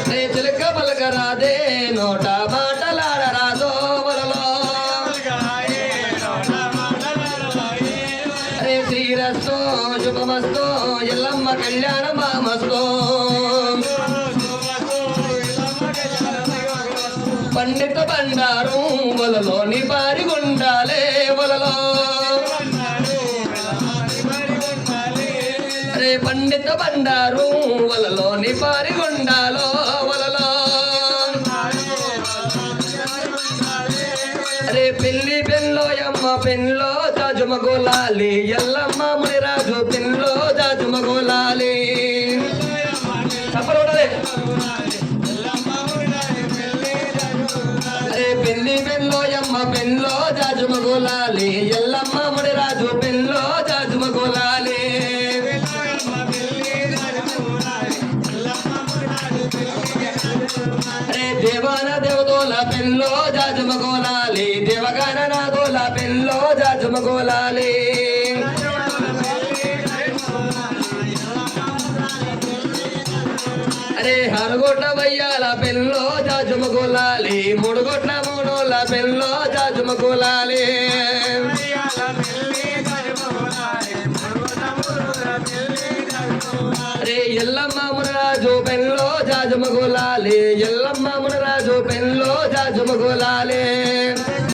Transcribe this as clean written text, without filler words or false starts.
రే చిలక పలకరాదే నోట మాటలాడరాదో వలలో రే శ్రీరస్తో శుభమస్తో ఎల్లమ్మ కళ్యాణ మామస్తో పండిత బండారు వలలోని పారిగుండాలే వలలో రే పండిత బండారు వలలోని పారిగుండాలో వలలో రే పెళ్లి పెళ్ళోయమ్మ పెళ్ళో జాజుమగోలాలి ఎల్లమ్మ మునిరాజు పెళ్ళో జాజుమగోలాలి చెప్పలే పెళ్లి పెళ్ళోయమ్మ పెళ్ళో జాజుమగోలాలి ఎల్లమ్మ మునిరాజు పెళ్ళో జాజుమగోలాలి రే దేవాన దేవతోల పెళ్ళో జాజుమగోలాలి దేవగాన నాదోల పెళ్ళో జాజుమగోలాలి అరే హరగొట్ల వయ్యాల పెళ్ళో జాజుమగోలాలి మూడుగొట్ల మూడోల పెళ్ళో జాజుమగోలాలి అరే ఎల్లమ్మ మునరాజు పెళ్ళో జాజుమగోలాలి ఎల్లమ్మ మునరాజు పెళ్ళో జాజుమగోలాలి